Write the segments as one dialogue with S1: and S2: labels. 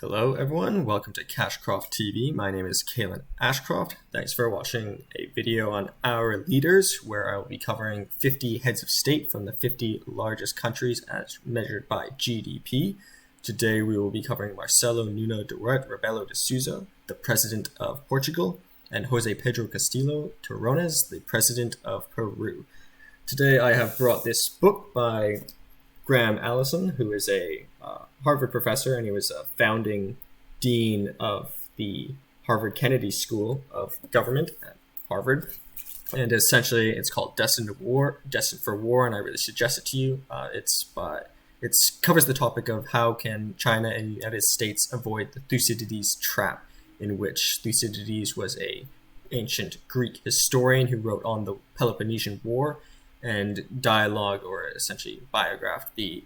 S1: Hello everyone, welcome to CashcroftTV. My name is Kalen Ashcroft. Thanks for watching a video on our leaders where I will be covering 50 heads of state from the 50 largest countries as measured by GDP. Today we will be covering Marcelo Nuno Duarte Rebelo de Sousa, the president of Portugal, and José Pedro Castillo Terrones, the president of Peru. Today I have brought this book by Graham Allison, who is a Harvard professor, and he was a founding dean of the Harvard Kennedy School of Government at Harvard. And essentially, it's called Destined for War, and I really suggest it to you. It covers the topic of how can China and the United States avoid the Thucydides trap, in which Thucydides was a ancient Greek historian who wrote on the Peloponnesian War and dialogue, or essentially biographed, the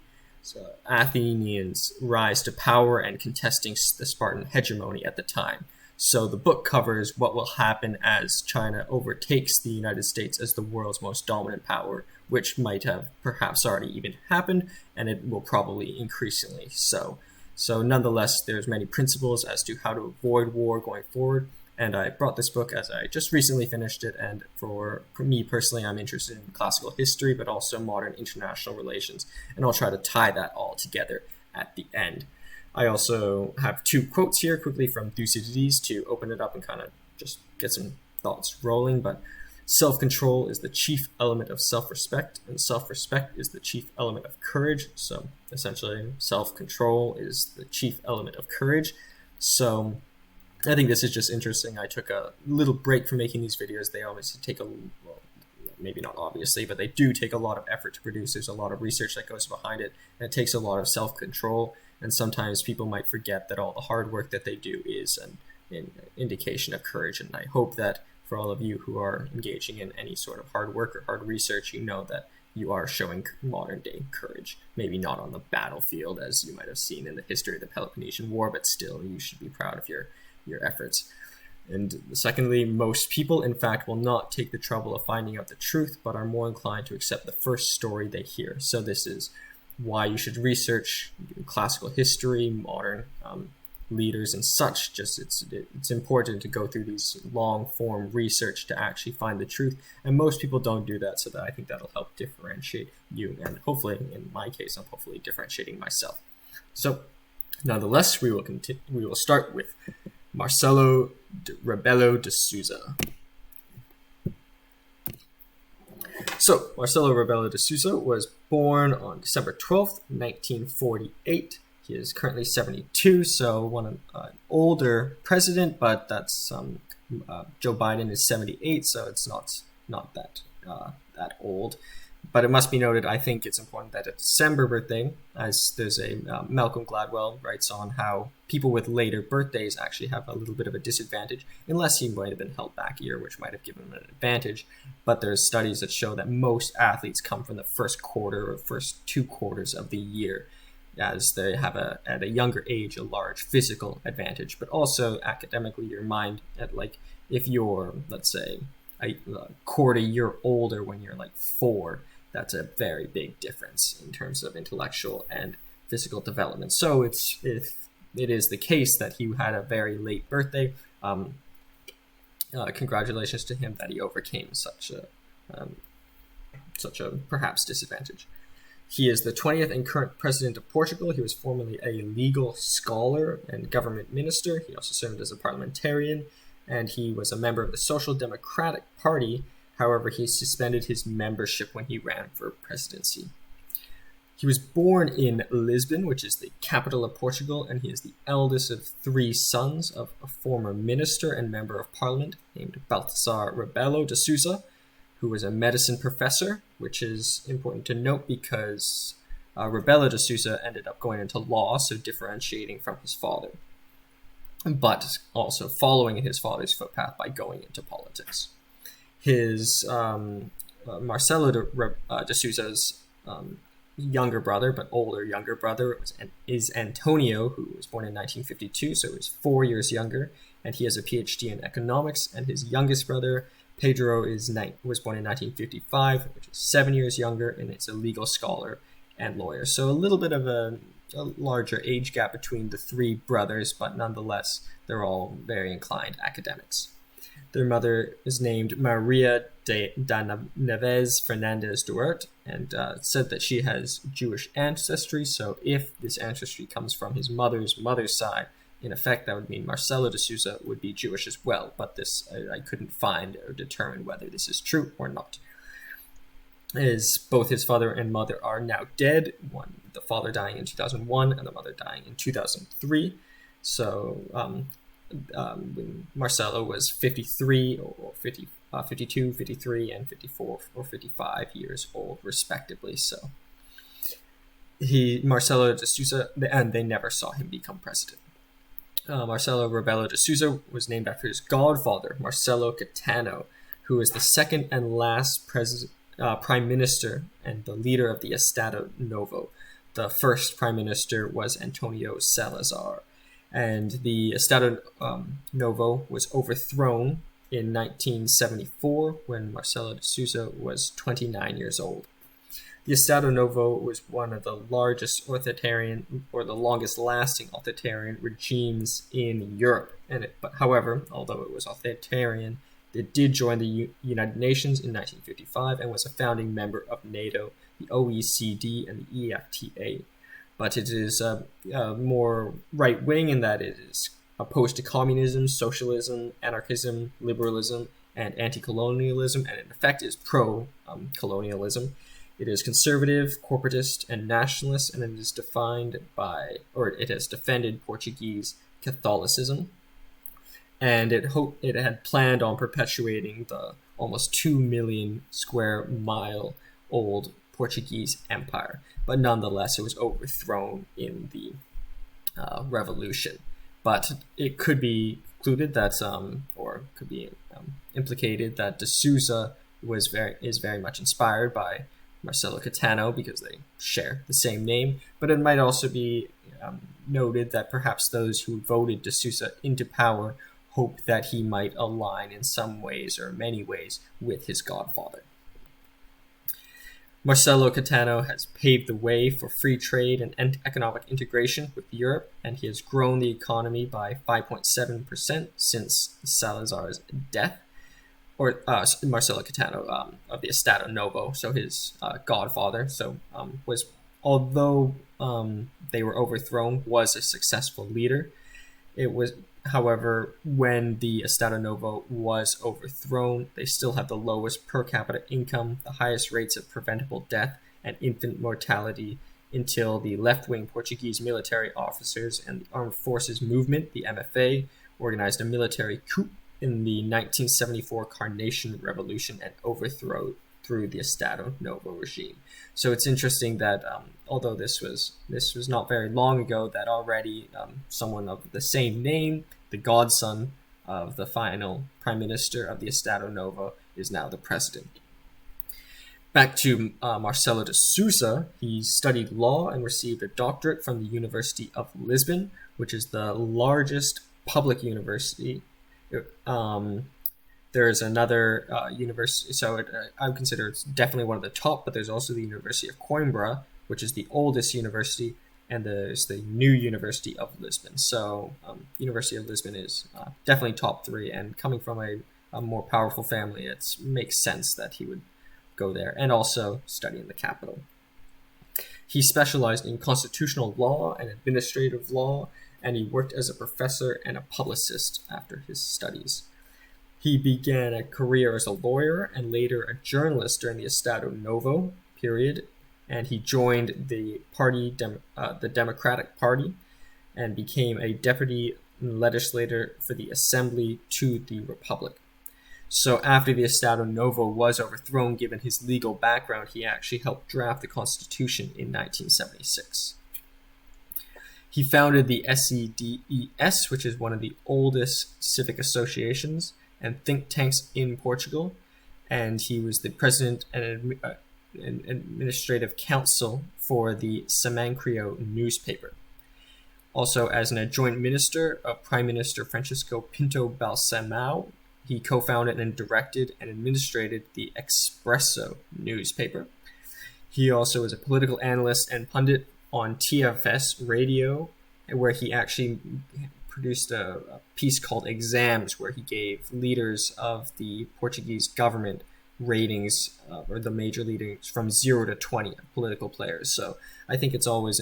S1: Athenians' rise to power and contesting the Spartan hegemony at the time. So the book covers what will happen as China overtakes the United States as the world's most dominant power, which might have perhaps already even happened, and it will probably increasingly so. So nonetheless, there's many principles as to how to avoid war going forward. And I brought this book as I just recently finished it, and for me personally, I'm interested in classical history, but also modern international relations, and I'll try to tie that all together at the end. I also have two quotes here quickly from Thucydides to open it up and kind of just get some thoughts rolling, but self-control is the chief element of self-respect, and self-respect is the chief element of courage. So essentially, self-control is the chief element of courage. So I think this is just interesting. I took a little break from making these videos. They obviously take maybe not obviously, but they do take a lot of effort to produce. There's a lot of research that goes behind it, and it takes a lot of self-control. And sometimes people might forget that all the hard work that they do is an indication of courage. And I hope that for all of you who are engaging in any sort of hard work or hard research, you know that you are showing modern day courage. Maybe not on the battlefield, as you might have seen in the history of the Peloponnesian War, but still you should be proud of your efforts. And secondly, most people, in fact, will not take the trouble of finding out the truth, but are more inclined to accept the first story they hear. So this is why you should research classical history, modern leaders and such. Just it's important to go through these long form research to actually find the truth. And most people don't do that, so that I think that'll help differentiate you. And hopefully, in my case, I'm hopefully differentiating myself. So nonetheless, we will start with Marcelo Rebelo de Sousa. So, Marcelo Rebelo de Sousa was born on December 12th, 1948. He is currently 72, so an older president, but that's Joe Biden is 78, so it's not that old. But it must be noted, I think it's important that a December birthday, as there's a Malcolm Gladwell writes on how people with later birthdays actually have a little bit of a disadvantage, unless he might have been held back a year, which might have given him an advantage. But there's studies that show that most athletes come from the first quarter or first 2 quarters of the year, as they have at a younger age a large physical advantage. But also academically, your mind, if you're, let's say, a quarter year older when you're like 4, that's a very big difference in terms of intellectual and physical development. So if it is the case that he had a very late birthday, congratulations to him that he overcame such a perhaps disadvantage. He is the 20th and current president of Portugal. He was formerly a legal scholar and government minister. He also served as a parliamentarian, and he was a member of the Social Democratic Party. However, he suspended his membership when he ran for presidency. He was born in Lisbon, which is the capital of Portugal, and he is the eldest of 3 sons of a former minister and member of parliament named Baltasar Rebelo de Sousa, who was a medicine professor, which is important to note because Rebelo de Sousa ended up going into law, so differentiating from his father, but also following in his father's footpath by going into politics. His Marcelo de Sousa's younger brother, but older younger brother, is Antonio, who was born in 1952, so he's 4 years younger, and he has a PhD in economics. And his youngest brother, Pedro, was born in 1955, which is 7 years younger, and is a legal scholar and lawyer. So a little bit of a a larger age gap between the three brothers, but nonetheless, they're all very inclined academics. Their mother is named Maria de Neves Fernandez Duarte, and said that she has Jewish ancestry. So if this ancestry comes from his mother's side, in effect, that would mean Marcelo de Sousa would be Jewish as well. But this, I couldn't find or determine whether this is true or not. Both his father and mother are now dead, the father dying in 2001 and the mother dying in 2003. So when Marcelo was 53 or 52, 53, and 54 or 55 years old, respectively. So Marcelo de Sousa, and they never saw him become president. Marcelo Rebelo de Sousa was named after his godfather, Marcelo Caetano, who was the second and last prime minister and the leader of the Estado Novo. The first prime minister was Antonio Salazar, and the Estado Novo was overthrown in 1974 when Marcelo de Sousa was 29 years old. The Estado Novo was one of the largest authoritarian, or the longest-lasting authoritarian regimes in Europe. However, although it was authoritarian, it did join the United Nations in 1955 and was a founding member of NATO, the OECD, and the EFTA. But it is more right-wing in that it is opposed to communism, socialism, anarchism, liberalism, and anti-colonialism, and in effect is pro-colonialism. It is conservative, corporatist, and nationalist, and it has defended Portuguese Catholicism. And it had planned on perpetuating the almost 2 million square mile old Portuguese empire. But nonetheless, it was overthrown in the revolution. But it could be concluded that, or could be implicated that de Sousa is very much inspired by Marcelo Caetano because they share the same name. But it might also be noted that perhaps those who voted de Sousa into power hoped that he might align in some ways or many ways with his godfather. Marcelo Caetano has paved the way for free trade and economic integration with Europe, and he has grown the economy by 5.7% since Salazar's death, or Marcelo Caetano of the Estado Novo, so his godfather. So although they were overthrown, was a successful leader. It was, however, when the Estado Novo was overthrown, they still had the lowest per capita income, the highest rates of preventable death and infant mortality until the left-wing Portuguese military officers and the Armed Forces Movement, the MFA, organized a military coup in the 1974 Carnation Revolution and overthrew the Estado Novo regime. So it's interesting that although this was not very long ago, that already someone of the same name, the godson of the final prime minister of the Estado Novo, is now the president. Back to Marcelo de Sousa, he studied law and received a doctorate from the University of Lisbon, which is the largest public university. There's another university, so I would consider it's definitely one of the top, but there's also the University of Coimbra, which is the oldest university, and there's the new University of Lisbon. So University of Lisbon is definitely top 3, and coming from a more powerful family, it makes sense that he would go there and also study in the capital. He specialized in constitutional law and administrative law, and he worked as a professor and a publicist after his studies. He began a career as a lawyer and later a journalist during the Estado Novo period, and he joined the Democratic Party, and became a deputy legislator for the Assembly to the Republic. So after the Estado Novo was overthrown, given his legal background, he actually helped draft the Constitution in 1976. He founded the SEDES, which is one of the oldest civic associations and think tanks in Portugal, and he was the president and administrative council for the Semancrio newspaper. Also, as an adjoint minister of Prime Minister Francisco Pinto Balsemão, he co-founded and directed and administrated the Expresso newspaper. He also is a political analyst and pundit on TFS radio, where he actually produced a piece called Exams, where he gave leaders of the Portuguese government ratings, or the major leaders, from 0 to 20 political players. So I think it's always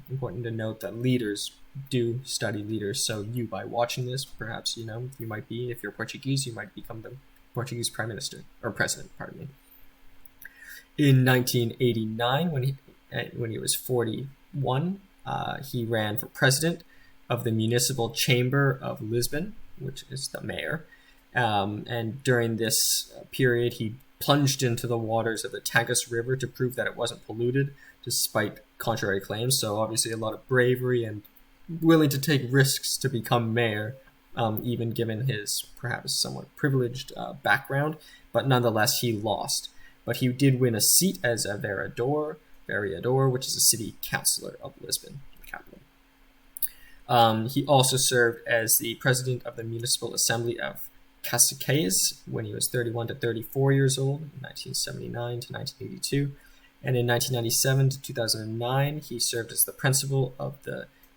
S1: important to note that leaders do study leaders. So you, by watching this, perhaps, you might be, if you're Portuguese, you might become the Portuguese prime minister, or president, pardon me. In 1989, when he was 41, he ran for president of the Municipal Chamber of Lisbon, which is the mayor. And during this period, he plunged into the waters of the Tagus River to prove that it wasn't polluted, despite contrary claims. So obviously a lot of bravery and willing to take risks to become mayor, even given his perhaps somewhat privileged background. But nonetheless, he lost. But he did win a seat as a vereador, which is a city councillor of Lisbon, the capital. He also served as the president of the Municipal Assembly of Cascais when he was 31 to 34 years old, 1979 to 1982. And in 1997 to 2009, he served as the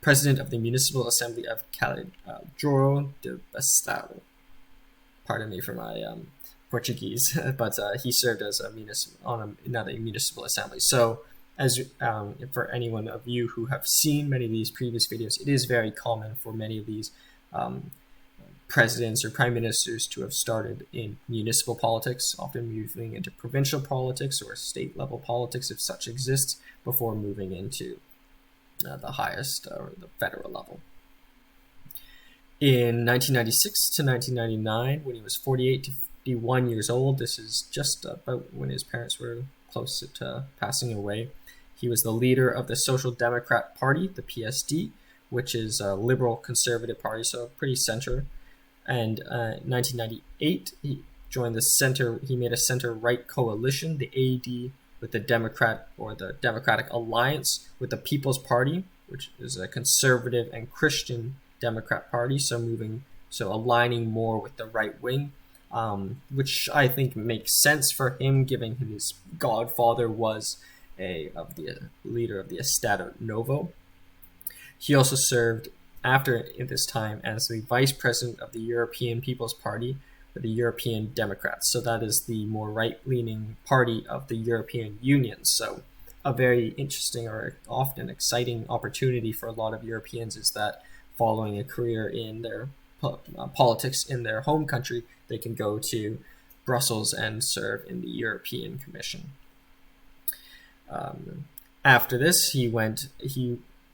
S1: president of the Municipal Assembly of Calejiro de Bastado. Pardon me for my Portuguese, but he served as another municipal assembly. So, as for anyone of you who have seen many of these previous videos, it is very common for many of these presidents or prime ministers to have started in municipal politics, often moving into provincial politics or state level politics, if such exists, before moving into the highest or the federal level. In 1996 to 1999, when he was 48 to 51 years old, this is just about when his parents were close to passing away, he was the leader of the Social Democrat Party, the PSD, which is a liberal conservative party, so pretty center. And in 1998, he joined the center. He made a center-right coalition, the AD, with the Democratic Alliance with the People's Party, which is a conservative and Christian Democrat party, so aligning more with the right wing, which I think makes sense for him, given his godfather was the leader of the Estado Novo. He also served after this time as the vice president of the European People's Party for the European Democrats. So that is the more right-leaning party of the European Union. So a very interesting or often exciting opportunity for a lot of Europeans is that following a career in their politics in their home country, they can go to Brussels and serve in the European Commission. After this, he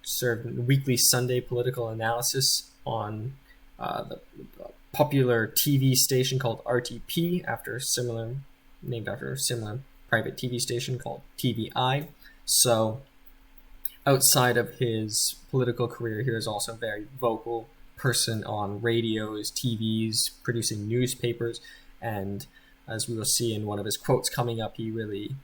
S1: served in weekly Sunday political analysis on the popular TV station called RTP, named after a similar private TV station called TVI. So outside of his political career, he was also a very vocal person on radios, TVs, producing newspapers, and as we will see in one of his quotes coming up, he really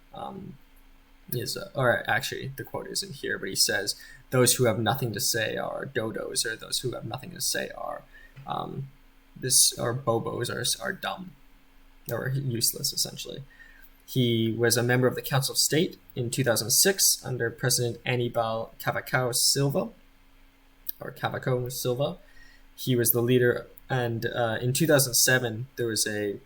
S1: actually the quote isn't here, but he says, "Those who have nothing to say are dodos, or those who have nothing to say are bobos, are dumb or useless," essentially. He was a member of the Council of State in 2006 under President Aníbal Cavaco Silva. He was the leader, and in 2007 there was a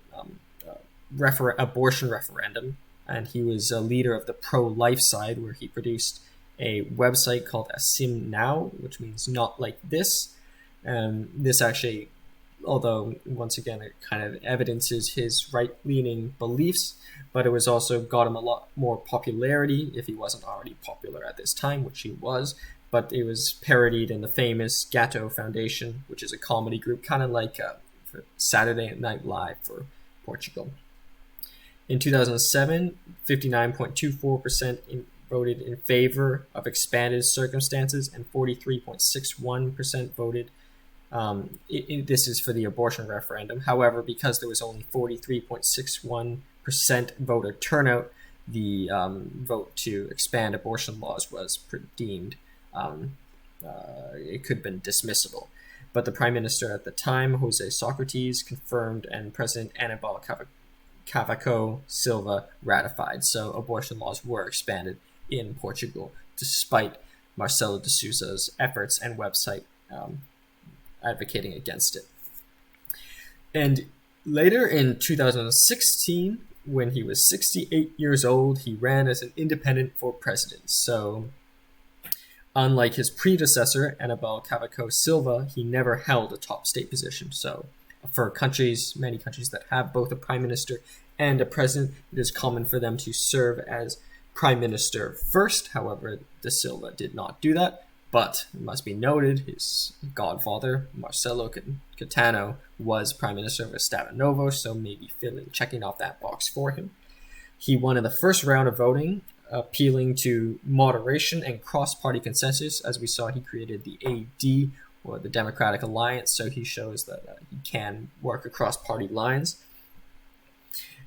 S1: abortion referendum, and he was a leader of the pro-life side, where he produced a website called Assim Now, which means not like this. This actually, although once again it kind of evidences his right-leaning beliefs, but it was also got him a lot more popularity, if he wasn't already popular at this time, which he was. But it was parodied in the famous Gato Foundation, which is a comedy group, kind of like for Saturday Night Live for Portugal. In 2007, 59.24% voted in favor of expanded circumstances, and 43.61% voted. This is for the abortion referendum. However, because there was only 43.61% voter turnout, the vote to expand abortion laws was deemed it could have been dismissible. But the prime minister at the time, José Sócrates, confirmed, and President Aníbal Cavaco Silva ratified. So abortion laws were expanded in Portugal, despite Marcelo de Sousa's efforts and website advocating against it. And later in 2016, when he was 68 years old, he ran as an independent for president. So unlike his predecessor, Aníbal Cavaco Silva, he never held a top state position. So for many countries that have both a prime minister and a president, it is common for them to serve as prime minister first. However, de Silva did not do that. But it must be noted, his godfather, Marcelo Caetano, was prime minister of Estado Novo, so maybe checking off that box for him. He won in the first round of voting, appealing to moderation and cross-party consensus. As we saw, he created the AD, or the Democratic Alliance, so he shows that he can work across party lines.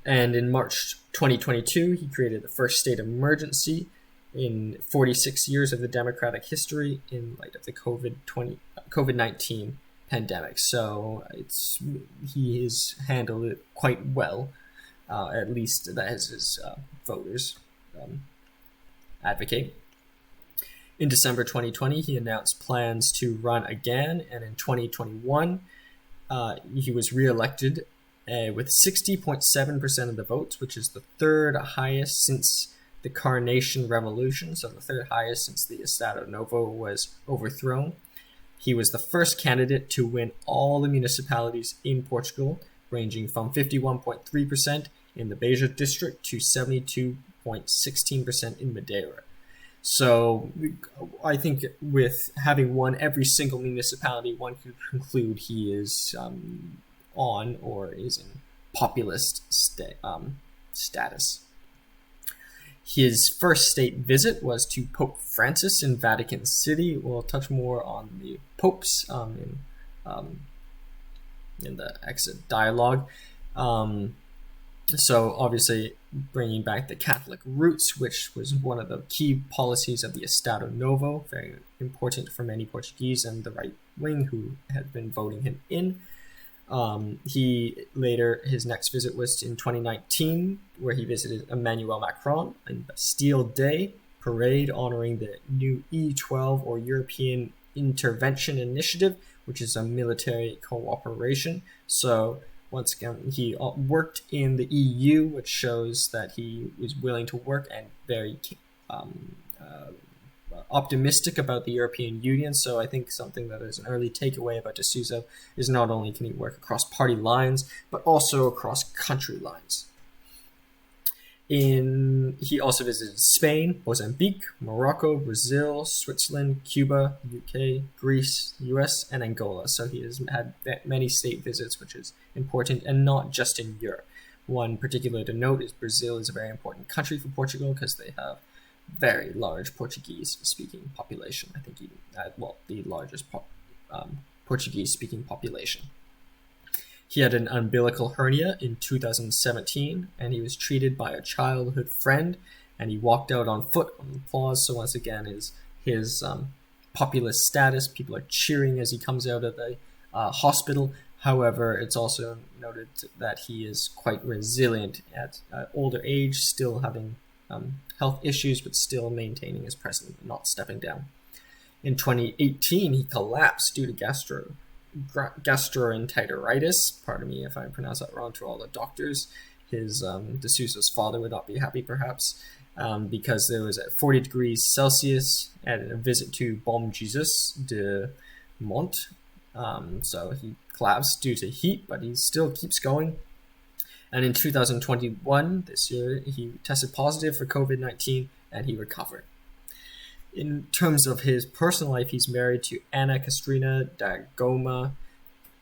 S1: And in March 2022, he created the first state of emergency in 46 years of the democratic history in light of the COVID-19 pandemic. So he has handled it quite well, at least that his voters advocate. In December 2020, he announced plans to run again, and in 2021, he was re-elected with 60.7% of the votes, which is the third highest since the Carnation Revolution, so the third highest since the Estado Novo was overthrown. He was the first candidate to win all the municipalities in Portugal, ranging from 51.3% in the Beja district to 72.16% in Madeira. So I think with having won every single municipality, one could conclude he is on or is in populist status. His first state visit was to Pope Francis in Vatican City. We'll touch more on the popes in the exit dialogue. So obviously bringing back the Catholic roots, which was one of the key policies of the Estado Novo, very important for many Portuguese and the right wing who had been voting him in. His next visit was in 2019, where he visited Emmanuel Macron in Bastille Day parade honoring the new E12, or European Intervention Initiative, which is a military cooperation. So once again, he worked in the EU, which shows that he was willing to work and very optimistic about the European Union. So I think something that is an early takeaway about de Sousa is not only can he work across party lines, but also across country lines. He also visited Spain, Mozambique, Morocco, Brazil, Switzerland, Cuba, UK, Greece, US, and Angola. So he has had many state visits, which is important, and not just in Europe. One particular to note is Brazil is a very important country for Portugal because they have very large Portuguese-speaking population. I think the largest Portuguese-speaking population. He had an umbilical hernia in 2017, and he was treated by a childhood friend, and he walked out on foot on applause. So once again, his populist status, people are cheering as he comes out of the hospital. However, it's also noted that he is quite resilient at older age, still having health issues, but still maintaining his presence, not stepping down. In 2018, he collapsed due to gastroenteritis. Pardon me if I pronounce that wrong to all the doctors. De Sousa's father would not be happy, perhaps, because there was at 40 degrees Celsius at a visit to Bom Jesus de Monte. So he collapsed due to heat, but he still keeps going. And in 2021, this year, he tested positive for COVID-19 and he recovered. In terms of his personal life, he's married to Ana Castrina da Goma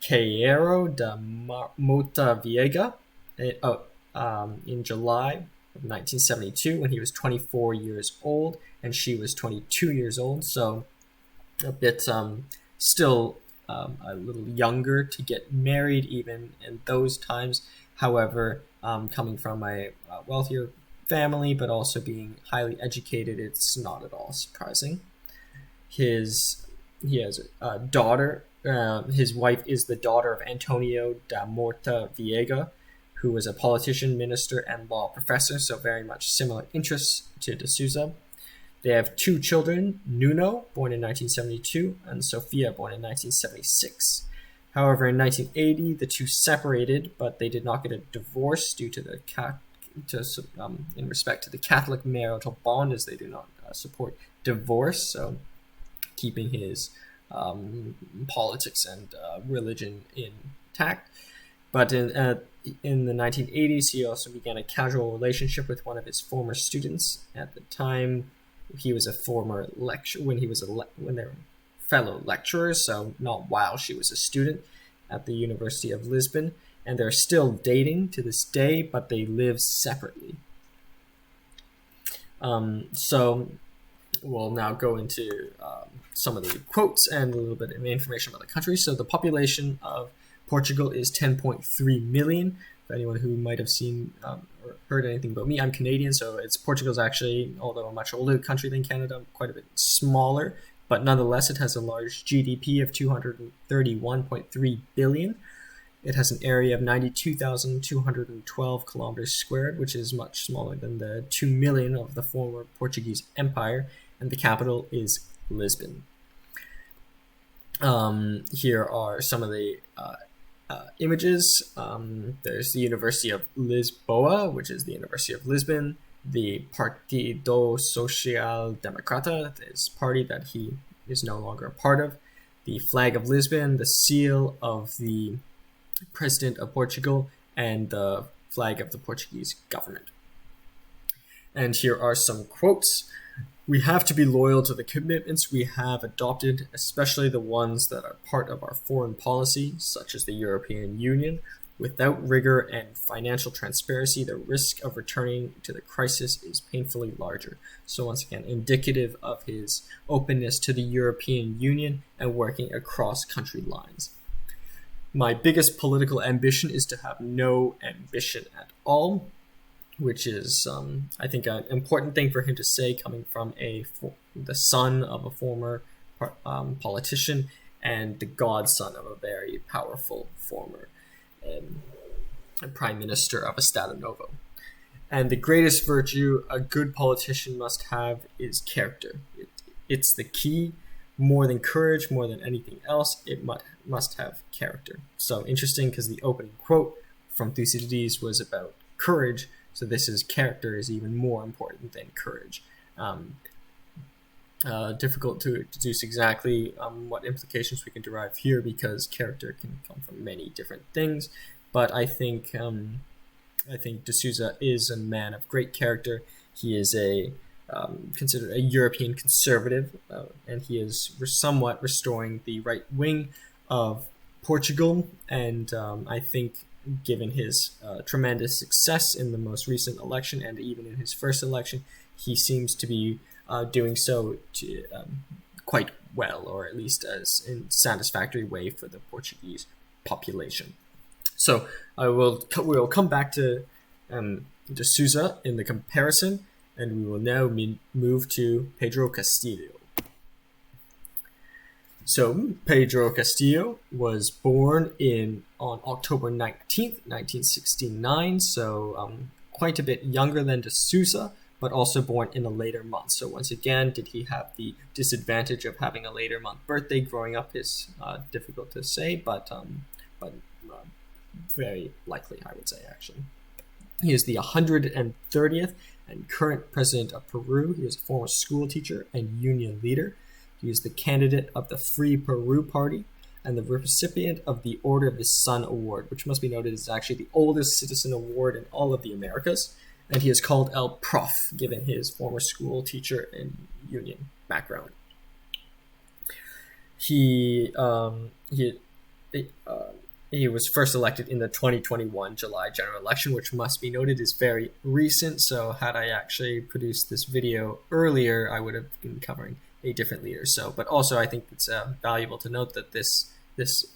S1: Queiro da Mota Viega in July of 1972 when he was 24 years old and she was 22 years old. So a bit still a little younger to get married even in those times. However, coming from a wealthier family, but also being highly educated, it's not at all surprising. He has a daughter. His wife is the daughter of Antonio da Mota Viega, who was a politician, minister, and law professor, so very much similar interests to de Sousa. They have 2 children, Nuno, born in 1972, and Sofia, born in 1976. However, in 1980, the two separated, but they did not get a divorce due to in respect to the Catholic marital bond, as they do not support divorce. So, keeping his politics and religion intact. But in the 1980s, he also began a casual relationship with one of his former students. At the time, he was a former when they were fellow lecturers, so not while she was a student at the University of Lisbon. And they're still dating to this day, but they live separately. So we'll now go into some of the quotes and a little bit of information about the country. So the population of Portugal is 10.3 million. For anyone who might have seen or heard anything about me, I'm Canadian, so Portugal's actually, although a much older country than Canada, quite a bit smaller, but nonetheless it has a large GDP of 231.3 billion. It has an area of 92,212 kilometers squared, which is much smaller than the 2 million of the former Portuguese Empire, and the capital is Lisbon. Here are some of the images. There's the University of Lisboa, which is the University of Lisbon, the Partido Social Democrata, this party that he is no longer a part of, the flag of Lisbon, the seal of the President of Portugal, and the flag of the Portuguese government. And here are some quotes. We have to be loyal to the commitments we have adopted, especially the ones that are part of our foreign policy, such as the European Union. Without rigor and financial transparency, the risk of returning to the crisis is painfully larger. So once again, indicative of his openness to the European Union and working across country lines. My biggest political ambition is to have no ambition at all, which is, I think, an important thing for him to say, coming from the son of a former politician and the godson of a very powerful former prime minister of Estado Novo. And the greatest virtue a good politician must have is character. It's the key. More than courage, more than anything else, it must have character. So interesting, because the opening quote from Thucydides was about courage. So this is character is even more important than courage. Difficult to deduce exactly what implications we can derive here, because character can come from many different things. But I think De Souza is a man of great character. He is considered a European conservative, and he is somewhat restoring the right wing of Portugal. And I think, given his tremendous success in the most recent election and even in his first election, he seems to be doing so quite well, or at least as in satisfactory way for the Portuguese population. So we'll come back to De Souza in the comparison, and we will now move to Pedro Castillo. So Pedro Castillo was born on October 19th, 1969, so quite a bit younger than De Souza, but also born in a later month. So once again, did he have the disadvantage of having a later month birthday growing up is difficult to say, but very likely, I would say, actually. He is the 130th and current president of Peru. He is a former school teacher and union leader. He is the candidate of the Free Peru Party and the recipient of the Order of the Sun Award, which must be noted is actually the oldest citizen award in all of the Americas. And he is called El Prof, given his former school teacher and union background. He was first elected in the 2021 July general election, which must be noted is very recent. So had I actually produced this video earlier, I would have been covering a different leader. So, but also I think it's valuable to note that this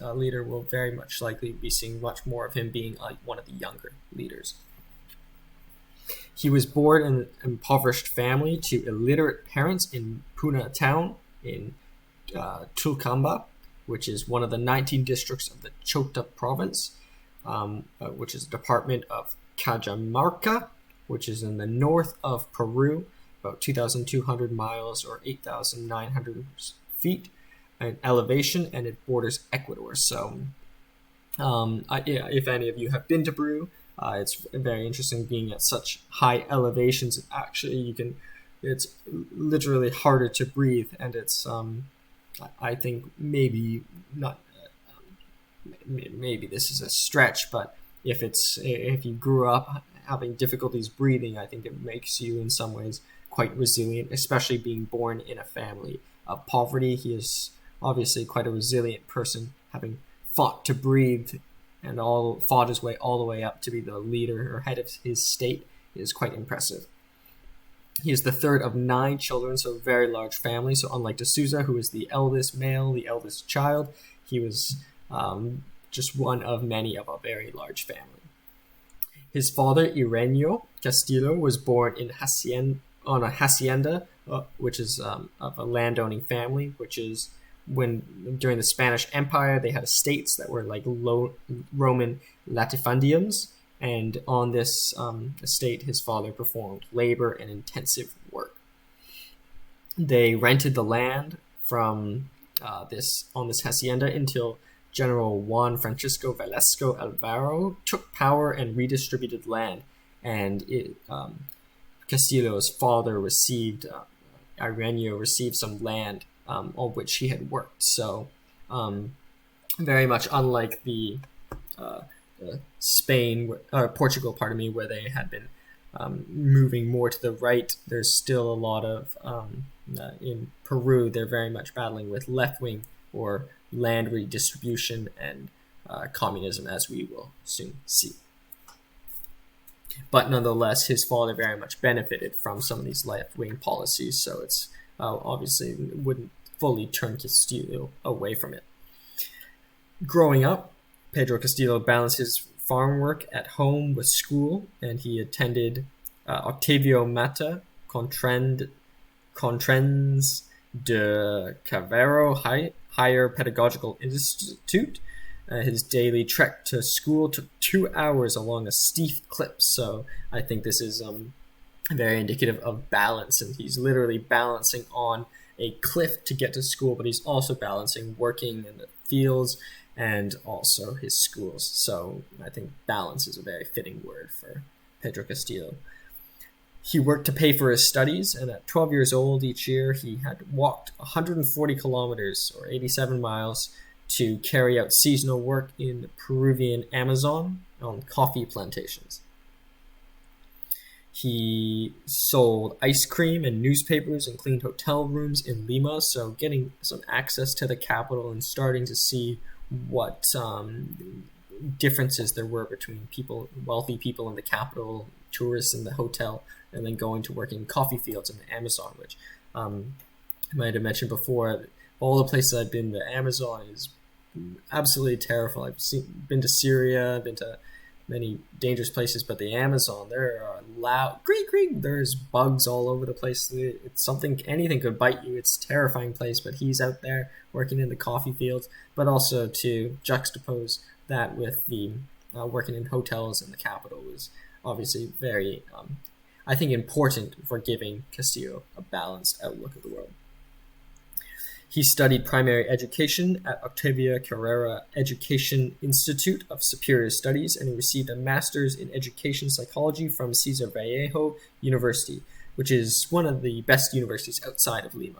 S1: leader will very much likely be seeing much more of him being one of the younger leaders. He was born in an impoverished family to illiterate parents in Puna town in Tulcamba, which is one of the 19 districts of the Chota province, which is a department of Cajamarca, which is in the north of Peru, about 2,200 miles or 8,900 feet in elevation, and it borders Ecuador. So if any of you have been to Peru, it's very interesting being at such high elevations. Actually, it's literally harder to breathe, and it's I think maybe not. Maybe this is a stretch, but if you grew up having difficulties breathing, I think it makes you in some ways quite resilient, especially being born in a family of poverty. He is obviously quite a resilient person, having fought to breathe and fought his way all the way up to be the leader or head of his state. Is quite impressive. He is the third of 9 children, so a very large family. So unlike de Souza, who is the eldest male, the eldest child, he was just one of many of a very large family. His father, Ireneo Castillo, was born on a hacienda, which is of a landowning family, which is during the Spanish Empire, they had estates that were like Roman latifundiums. And on this estate, his father performed labor and intensive work. They rented the land from this hacienda until General Juan Francisco Velasco Alvaro took power and redistributed land. And Castillo's father Ireneo received some land on which he had worked. So very much unlike the Portugal, where they had been moving more to the right, there's still a lot of, in Peru, they're very much battling with left-wing or land redistribution and communism, as we will soon see. But nonetheless, his father very much benefited from some of these left-wing policies, so it's obviously wouldn't fully turn Castillo away from it. Growing up, Pedro Castillo balanced his farm work at home with school, and he attended Octavio Mata Contrens de Cavero Higher Pedagogical Institute. His daily trek to school took 2 hours along a steep cliff, so I think this is very indicative of balance, and he's literally balancing on a cliff to get to school, but he's also balancing working in the fields and also his schools. So I think balance is a very fitting word for Pedro Castillo. He worked to pay for his studies, and at 12 years old each year, he had walked 140 kilometers or 87 miles to carry out seasonal work in the Peruvian Amazon on coffee plantations. He sold ice cream and newspapers and cleaned hotel rooms in Lima, so getting some access to the capital and starting to see what differences there were between wealthy people in the capital, tourists in the hotel, and then going to work in coffee fields in the Amazon, which I might have mentioned before. All the places I've been, the Amazon is absolutely terrifying. I've been to Syria, been to many dangerous places, but the Amazon, there are loud there's bugs all over the place. It's anything could bite you. It's a terrifying place, but he's out there working in the coffee fields, but also to juxtapose that with the working in hotels in the capital was obviously very I think important for giving Castillo a balanced outlook of the world. He studied primary education at Octavia Carrera Education Institute of Superior Studies, and he received a master's in education psychology from Cesar Vallejo University, which is one of the best universities outside of Lima.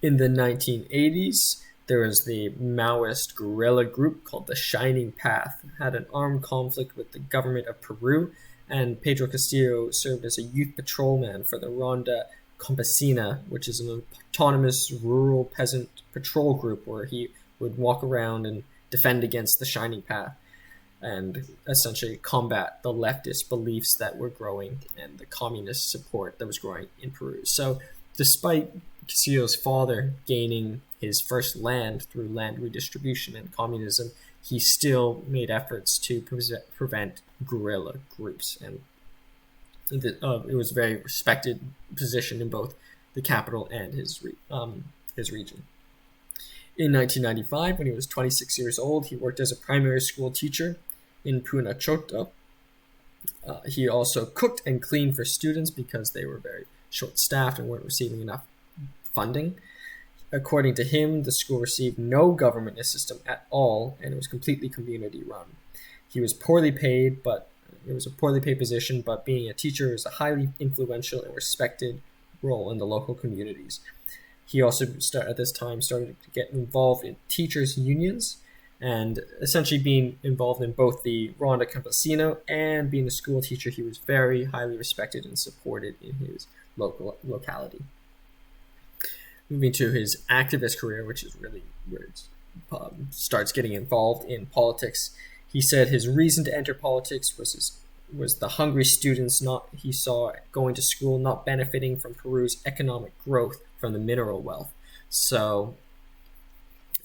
S1: In the 1980s, there was the Maoist guerrilla group called the Shining Path, had an armed conflict with the government of Peru, and Pedro Castillo served as a youth patrolman for the Ronda Campesina, which is an autonomous rural peasant patrol group where he would walk around and defend against the Shining Path and essentially combat the leftist beliefs that were growing and the communist support that was growing in Peru. So despite Castillo's father gaining his first land through land redistribution and communism, he still made efforts to prevent guerrilla groups, and it was a very respected position in both the capital and his region. In 1995, when he was 26 years old, he worked as a primary school teacher in Punachoto, He also cooked and cleaned for students because they were very short-staffed and weren't receiving enough funding. According to him, the school received no government assistance at all, and it was completely community-run. He was poorly paid, but it was a poorly paid position, but being a teacher is a highly influential and respected role in the local communities. He also at this time started to get involved in teachers' unions, and essentially being involved in both the Ronda Campesino and being a school teacher, he was very highly respected and supported in his locality. Moving to his activist career, which is really where it starts getting involved in politics. He said his reason to enter politics was the hungry students he saw going to school not benefiting from Peru's economic growth from the mineral wealth. So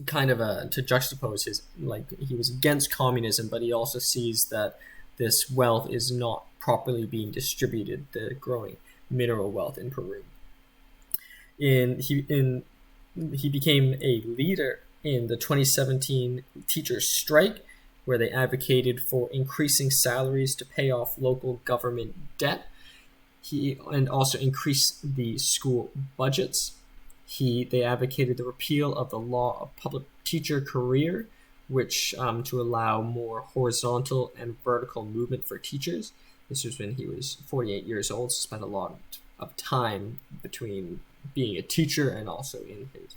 S1: kind of to juxtapose he was against communism, but he also sees that this wealth is not properly being distributed, the growing mineral wealth in Peru. He became a leader in the 2017 teachers' strike, where they advocated for increasing salaries to pay off local government debt. And also increase the school budgets. They advocated the repeal of the law of public teacher career, which to allow more horizontal and vertical movement for teachers. This was when he was 48 years old, so spent a lot of time between being a teacher and also in his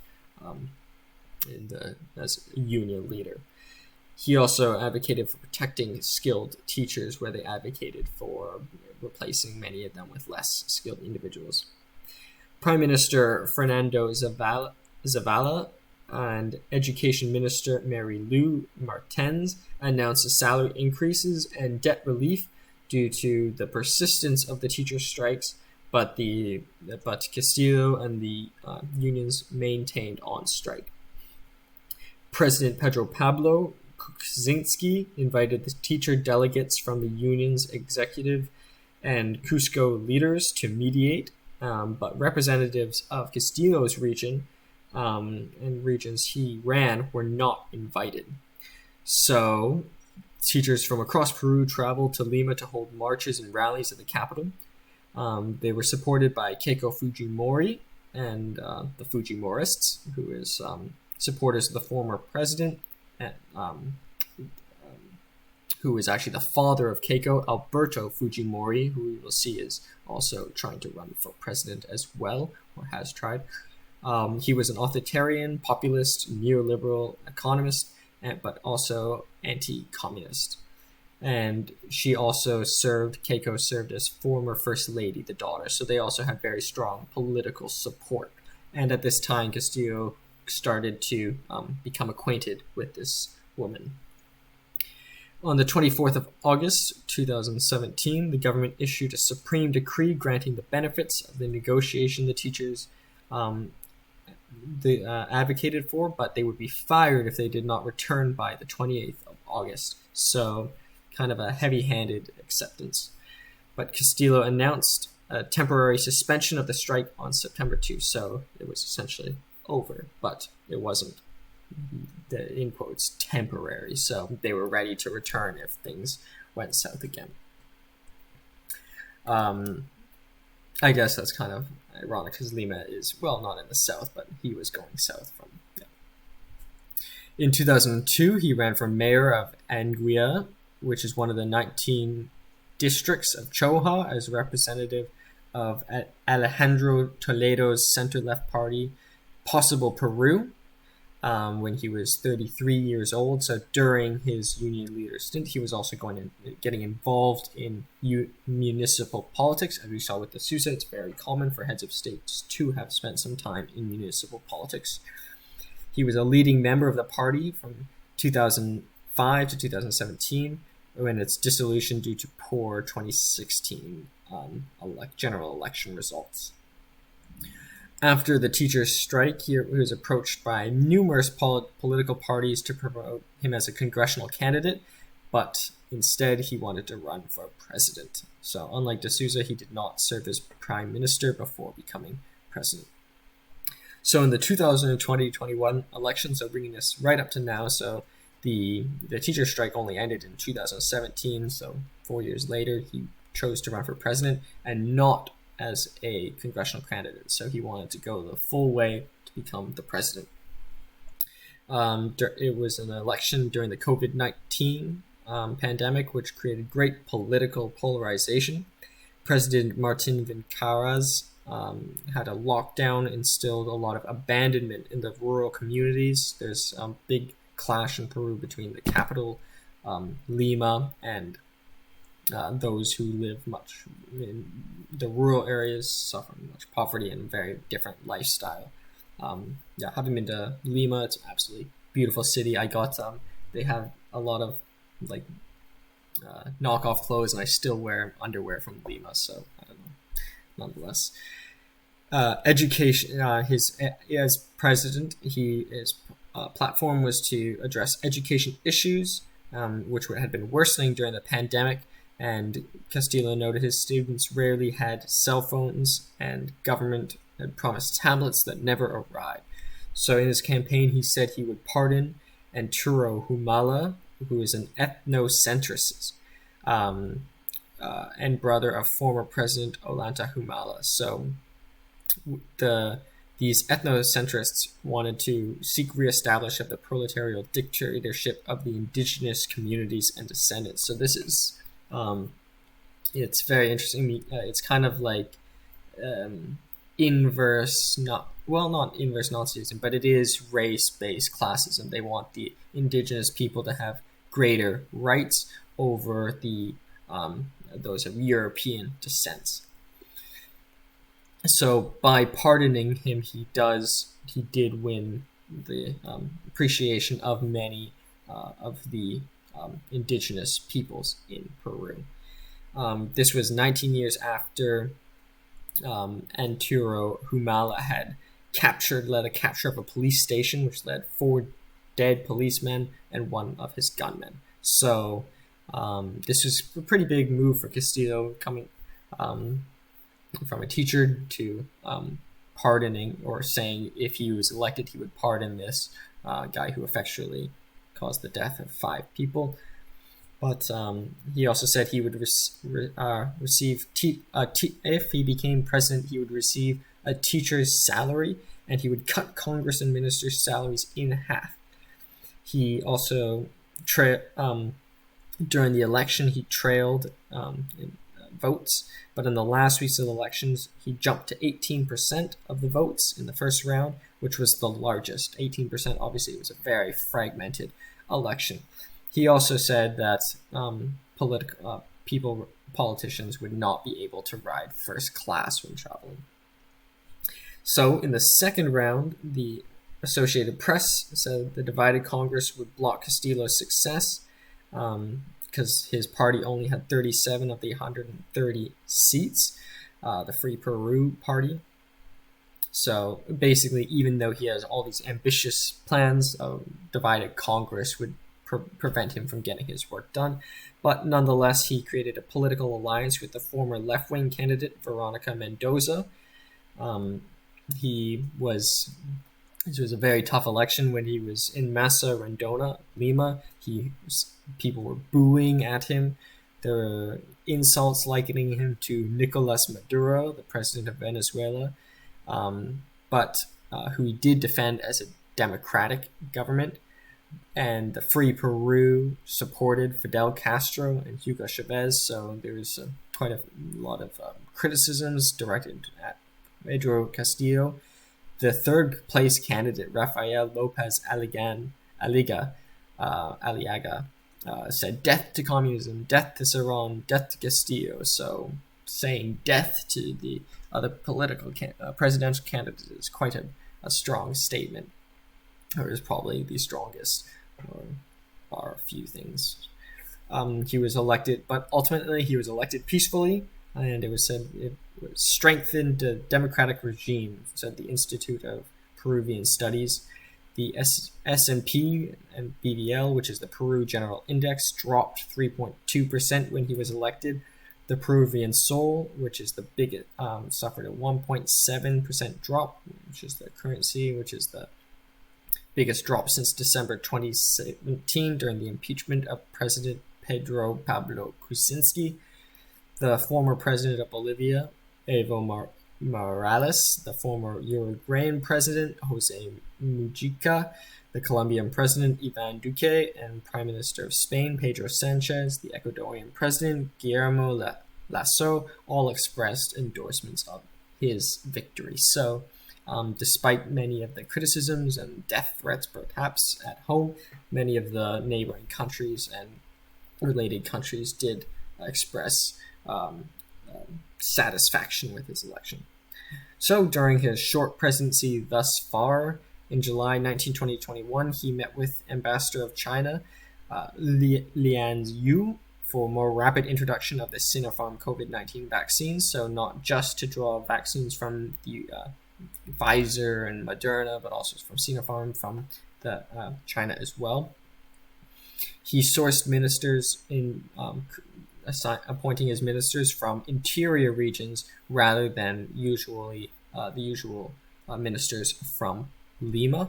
S1: as a union leader. He also advocated for protecting skilled teachers, where they advocated for replacing many of them with less skilled individuals. Prime Minister Fernando Zavala and Education Minister Mary Lou Martens announced salary increases and debt relief due to the persistence of the teacher strikes, but Castillo and the unions maintained on strike. President Pedro Pablo Kuczynski invited the teacher delegates from the union's executive and Cusco leaders to mediate, but representatives of Castillo's region and regions he ran were not invited. So teachers from across Peru traveled to Lima to hold marches and rallies at the capital. They were supported by Keiko Fujimori and the Fujimorists, who is supporters of the former president, who is actually the father of Keiko, Alberto Fujimori, who we will see is also trying to run for president as well, or has tried. He was an authoritarian, populist, neoliberal economist, but also anti-communist. And Keiko served as former First Lady, the daughter, so they also had very strong political support. And at this time, Castillo started to become acquainted with this woman. On the 24th of August 2017, the government issued a supreme decree granting the benefits of the negotiation the teachers advocated for, but they would be fired if they did not return by the 28th of August. So kind of a heavy-handed acceptance. But Castillo announced a temporary suspension of the strike on September 2, so it was essentially over, but it wasn't, in quotes, temporary, so they were ready to return if things went south again. I guess that's kind of ironic because Lima is, well, not in the south, but he was going south from, yeah. In 2002, he ran for mayor of Anguilla, which is one of the 19 districts of Choja, as representative of Alejandro Toledo's center-left party, Possible Peru, when he was 33 years old. So during his union leader stint, he was also getting involved in municipal politics. As we saw with the Souza, it's very common for heads of states to have spent some time in municipal politics. He was a leading member of the party from 2005 to 2017, when its dissolution due to poor 2016 general election results. After the teachers' strike, he was approached by numerous political parties to promote him as a congressional candidate, but instead he wanted to run for president. So unlike De Souza, he did not serve as prime minister before becoming president. So in the 2020-21 elections, so bringing this right up to now, so the teacher strike only ended in 2017, so 4 years later he chose to run for president, and not as a congressional candidate. So he wanted to go the full way to become the president. It was an election during the COVID-19 pandemic, which created great political polarization. President Martin Vincaraz had a lockdown, instilled a lot of abandonment in the rural communities. There's a big clash in Peru between the capital, Lima, and those who live much in the rural areas, suffering much poverty and very different lifestyle. Having been to Lima, it's an absolutely beautiful city. I got they have a lot of like knockoff clothes, and I still wear underwear from Lima, so I don't know. Nonetheless, education. As president, his platform was to address education issues, which had been worsening during the pandemic. And Castillo noted his students rarely had cell phones, and government had promised tablets that never arrived. So in his campaign, he said he would pardon Arturo Humala, who is an ethnocentrist, and brother of former President Ollanta Humala. So these ethnocentrists wanted to seek reestablish of the proletariat dictatorship of the indigenous communities and descendants. So this is it's very interesting. It's kind of like inverse, not inverse Nazism, but it is race-based classism. They want the indigenous people to have greater rights over the those of European descent. So by pardoning him, he did win the appreciation of many of the indigenous peoples in Peru. This was 19 years after Arturo Humala had led a capture of a police station, which led 4 dead policemen and 1 of his gunmen. So this was a pretty big move for Castillo, coming from a teacher to pardoning, or saying if he was elected, he would pardon this guy who effectually caused the death of 5 people. But he also said he would receive, if he became president, he would receive a teacher's salary, and he would cut Congress and ministers' salaries in half. He also, during the election, he trailed in votes, but in the last weeks of the elections, he jumped to 18% of the votes in the first round, which was the largest. 18%, obviously, it was a very fragmented election. He also said that politicians would not be able to ride first class when traveling. So in the second round, the Associated Press said the divided Congress would block Castillo's success because his party only had 37 of the 130 seats, the Free Peru Party. So basically, even though he has all these ambitious plans, a divided Congress would prevent him from getting his work done. But nonetheless, he created a political alliance with the former left-wing candidate, Veronica Mendoza. It was a very tough election when he was in Mesa Rendona, Lima. People were booing at him. There were insults likening him to Nicolas Maduro, the president of Venezuela, but who he did defend as a democratic government. And the Free Peru supported Fidel Castro and Hugo Chavez, so there was quite a lot of criticisms directed at Pedro Castillo. The third place candidate, Rafael Lopez Aliaga, said death to communism, death to Cerrón, death to Castillo. So saying death to the other political presidential candidate is quite a strong statement, or is probably the strongest, or are a few things. He was elected, but ultimately he was elected peacefully, and it was said it strengthened the democratic regime, said the Institute of Peruvian Studies. The S&P and BVL, which is the Peru General Index, dropped 3.2% when he was elected. The Peruvian sol, which is the biggest, suffered a 1.7% drop, which is the currency, which is the biggest drop since December 2017 during the impeachment of President Pedro Pablo Kuczynski, the former president of Bolivia, Evo Morales, the former Uruguayan president, José Mujica, the Colombian president, Iván Duque, and Prime Minister of Spain, Pedro Sánchez, the Ecuadorian president, Guillermo Lasso, all expressed endorsements of his victory. So, despite many of the criticisms and death threats perhaps at home, many of the neighboring countries and related countries did express satisfaction with his election. So during his short presidency thus far, in July 2021, he met with Ambassador of China, Lian Yu, for more rapid introduction of the Sinopharm COVID-19 vaccines. So not just to draw vaccines from the Pfizer and Moderna, but also from Sinopharm from the China as well. He sourced ministers in appointing his ministers from interior regions rather than usually the usual ministers from Lima.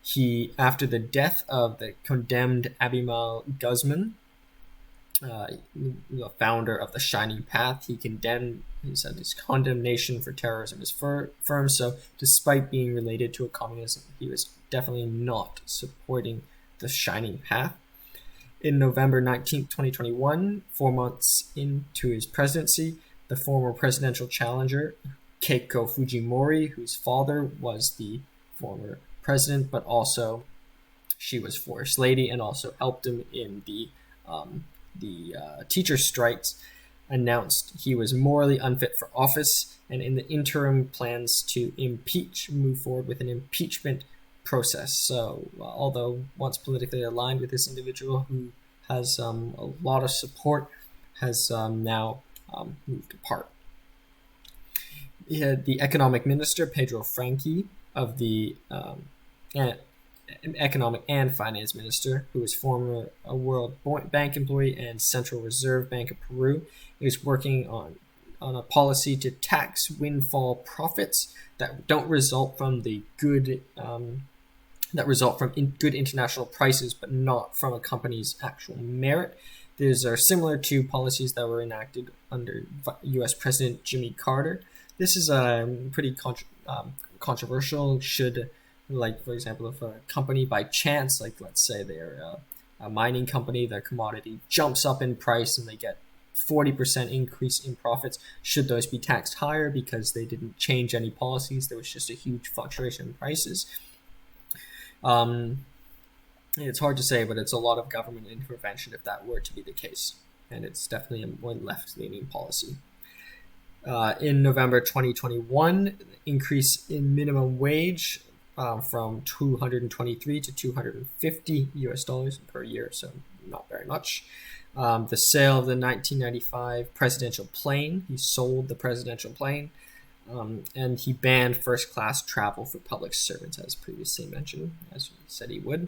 S1: He, after the death of the condemned Abimael Guzman, the founder of the Shining Path, he said his condemnation for terrorism is firm. So despite being related to a communism, he was definitely not supporting the Shining Path. In November 19th, 2021, 4 months into his presidency, the former presidential challenger, Keiko Fujimori, whose father was the former president, but also she was First Lady and also helped him in the teacher strikes, announced he was morally unfit for office, and in the interim plans to move forward with an impeachment process. So although once politically aligned with this individual who has a lot of support, has now moved apart. He had the economic minister, Pedro Franqui, of the economic and finance minister, who was former World Bank employee and Central Reserve Bank of Peru. He was working on a policy to tax windfall profits that don't result from good international prices, but not from a company's actual merit. These are similar to policies that were enacted under U.S. President Jimmy Carter. This is pretty controversial. Should, like, for example, if a company by chance, like let's say they're a mining company, their commodity jumps up in price and they get 40% increase in profits, should those be taxed higher because they didn't change any policies? There was just a huge fluctuation in prices. It's hard to say, but it's a lot of government intervention if that were to be the case. And it's definitely a more left-leaning policy. In November 2021, increase in minimum wage from $223 to $250 US per year, so not very much. The sale of the 1995 presidential plane, he sold the presidential plane, and he banned first-class travel for public servants, as previously mentioned, as he said he would.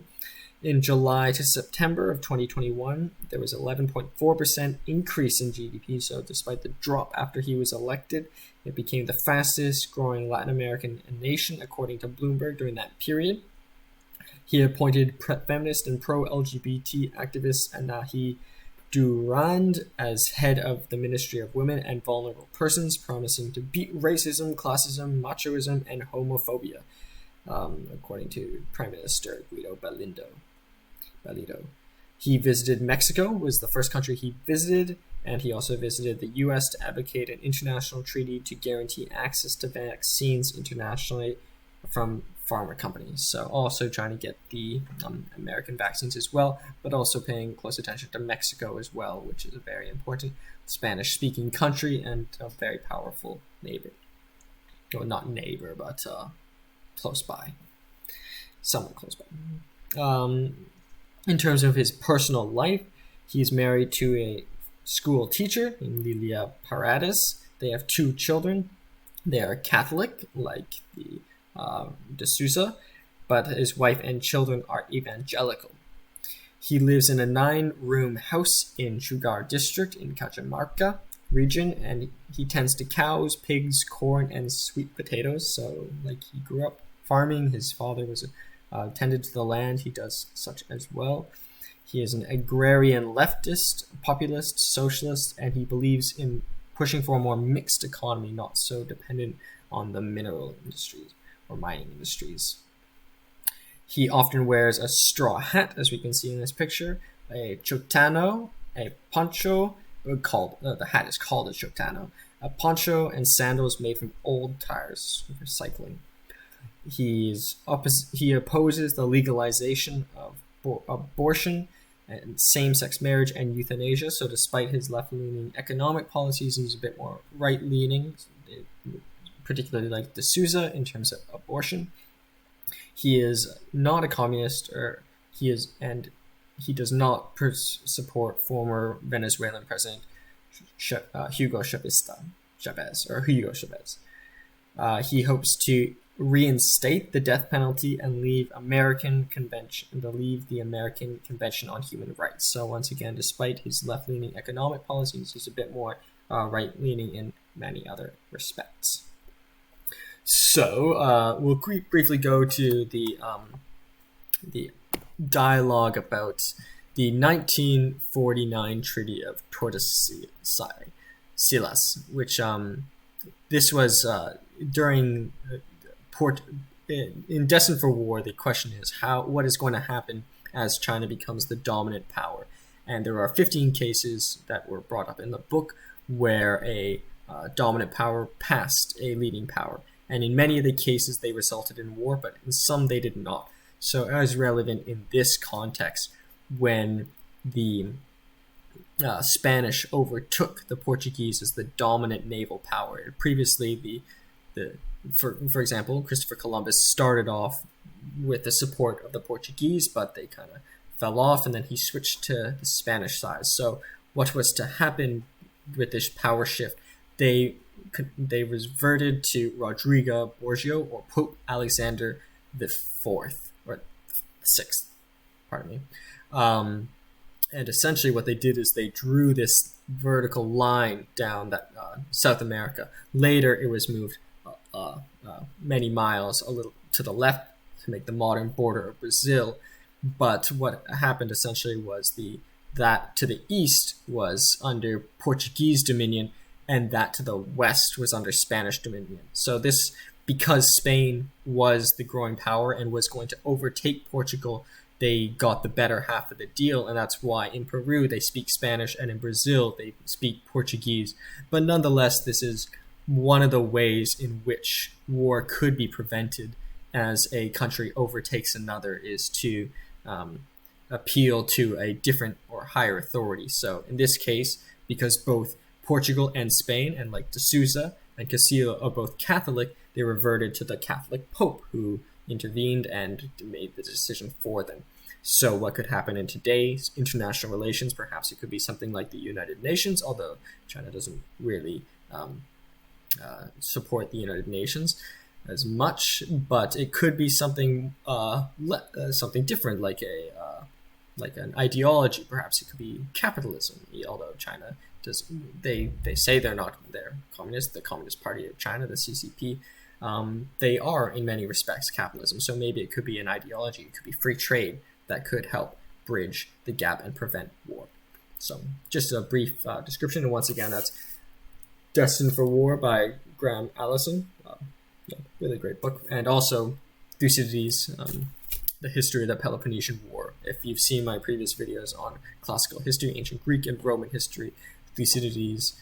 S1: In July to September of 2021, there was 11.4% increase in GDP. So despite the drop after he was elected, it became the fastest growing Latin American nation, according to Bloomberg, during that period. He appointed feminist and pro-LGBT activist Anahi Durand as head of the Ministry of Women and Vulnerable Persons, promising to beat racism, classism, machoism, and homophobia, according to Prime Minister Guido Bellido. He visited Mexico, was the first country he visited, and he also visited the U.S. to advocate an international treaty to guarantee access to vaccines internationally from pharma companies. So also trying to get the American vaccines as well, but also paying close attention to Mexico as well, which is a very important Spanish-speaking country and a very powerful neighbor. Well, not neighbor, but close by. Somewhat close by. In terms of his personal life, he's married to a school teacher named Lilia Paredes. They have 2 children. They are Catholic, like the de Souza, but his wife and children are evangelical. He lives in a 9-room house in Sugar District in Cajamarca region, and he tends to cows, pigs, corn, and sweet potatoes. So, like, he grew up farming. His father was tended to the land. He does such as well. He is an agrarian leftist, populist, socialist, and he believes in pushing for a more mixed economy, not so dependent on the mineral industries or mining industries. He often wears a straw hat, as we can see in this picture, a chotano, a poncho, the hat is called a chotano, a poncho, and sandals made from old tires for cycling. He opposes the legalization of abortion and same-sex marriage and euthanasia. So despite his left-leaning economic policies, he's a bit more right-leaning, particularly like de Souza in terms of abortion. He is not a communist, he does not support former Venezuelan President Hugo Chavez. He hopes to reinstate the death penalty and leave the American Convention on Human Rights. So once again, despite his left-leaning economic policies, he's a bit more right-leaning in many other respects. So we'll briefly go to the dialogue about the 1949 Treaty of Tordesillas, which this was during in Destined for War. The question is what is going to happen as China becomes the dominant power, and there are 15 cases that were brought up in the book where a dominant power passed a leading power, and in many of the cases they resulted in war, but in some they did not. So as relevant in this context, when the Spanish overtook the Portuguese as the dominant naval power. Previously, for example, Christopher Columbus started off with the support of the Portuguese, but they kind of fell off, and then he switched to the Spanish side. So what was to happen with this power shift? They reverted to Rodrigo Borgia or Pope Alexander the Fourth or Sixth, pardon me. And essentially what they did is they drew this vertical line down that South America. Later it was moved many miles a little to the left to make the modern border of Brazil. But what happened essentially was that to the east was under Portuguese dominion, and that to the west was under Spanish dominion. So this, because Spain was the growing power and was going to overtake Portugal, they got the better half of the deal, and that's why in Peru they speak Spanish and in Brazil they speak Portuguese. But nonetheless, this is one of the ways in which war could be prevented as a country overtakes another, is to appeal to a different or higher authority. So in this case, because both Portugal and Spain, and like de Souza and Castillo are both Catholic, they reverted to the Catholic Pope, who intervened and made the decision for them. So what could happen in today's international relations? Perhaps it could be something like the United Nations, although China doesn't really support the United Nations as much, but it could be something something different, like an ideology. Perhaps it could be capitalism, although China does, they say they're communist. The Communist Party of China, the CCP, they are in many respects capitalism. So maybe it could be an ideology, it could be free trade that could help bridge the gap and prevent war. So just a brief description, and once again, that's Destined for War by Graham Allison. Really great book. And also Thucydides, The History of the Peloponnesian War. If you've seen my previous videos on classical history, ancient Greek and Roman history, Thucydides,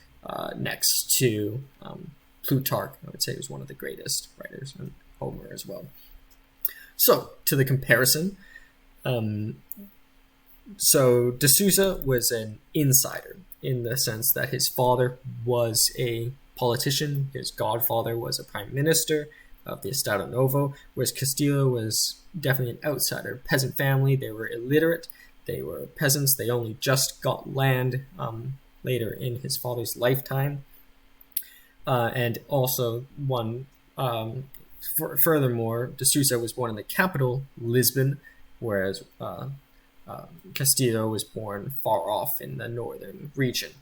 S1: next to Plutarch, I would say, was one of the greatest writers, and Homer as well. So, to the comparison, so de Souza was an insider in the sense that his father was a politician, his godfather was a prime minister of the Estado Novo, whereas Castillo was definitely an outsider, peasant family. They were illiterate, they were peasants, they only just got land later in his father's lifetime. And also furthermore, de Souza was born in the capital, Lisbon, whereas Castillo was born far off in the northern region.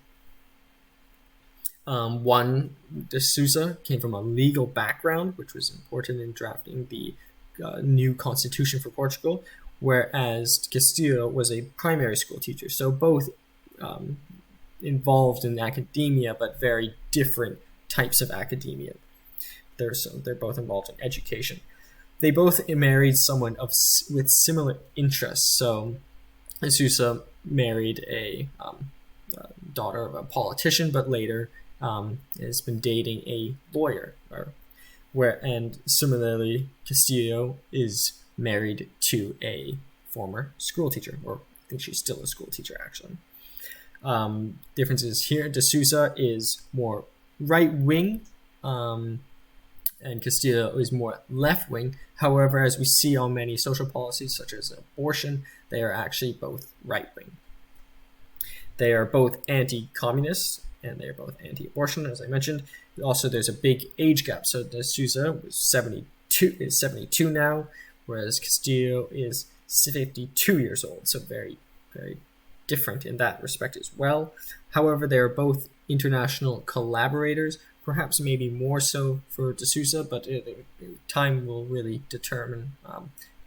S1: De Souza came from a legal background, which was important in drafting the new constitution for Portugal, whereas Castillo was a primary school teacher. So both involved in academia, but very different types of academia. They're both involved in education. They both married someone with similar interests. So Souza married a daughter of a politician, but later has been dating a lawyer. And similarly, Castillo is married to a former school teacher, or I think she's still a school teacher, actually. Differences here: De Souza is more right-wing, and Castillo is more left-wing. However, as we see on many social policies, such as abortion, they are actually both right-wing. They are both anti-communist, and they are both anti-abortion, as I mentioned. Also, there's a big age gap. So De Souza is 72 now, whereas Castillo is 52 years old. So very, very different in that respect as well. However, they are both international collaborators, perhaps maybe more so for De Souza, but time will really determine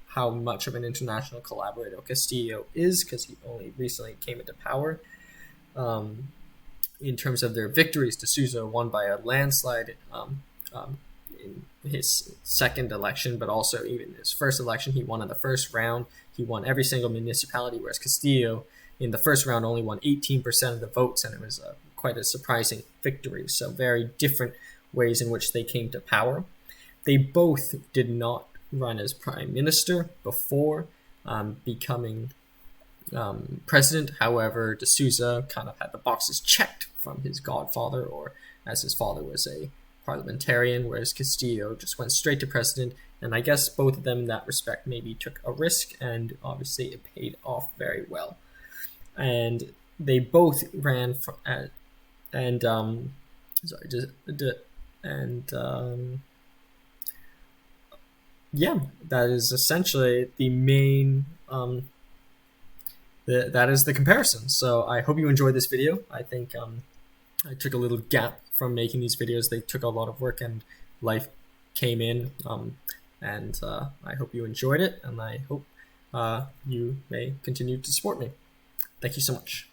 S1: how much of an international collaborator Castillo is, because he only recently came into power. In terms of their victories, De Souza won by a landslide in his second election, but also even his first election, he won in the first round. He won every single municipality, whereas Castillo in the first round only won 18% of the votes, and it was quite a surprising victory. So very different ways in which they came to power. They both did not run as prime minister before becoming president. However, De Souza kind of had the boxes checked from his godfather, or as his father was a parliamentarian, whereas Castillo just went straight to president. And I guess both of them in that respect maybe took a risk, and obviously it paid off very well. And they both ran for, yeah, that is essentially the main that is the comparison. So I hope you enjoyed this video. I think I took a little gap from making these videos. They took a lot of work, and life came in, and I hope you enjoyed it, and I hope you may continue to support me. Thank you so much.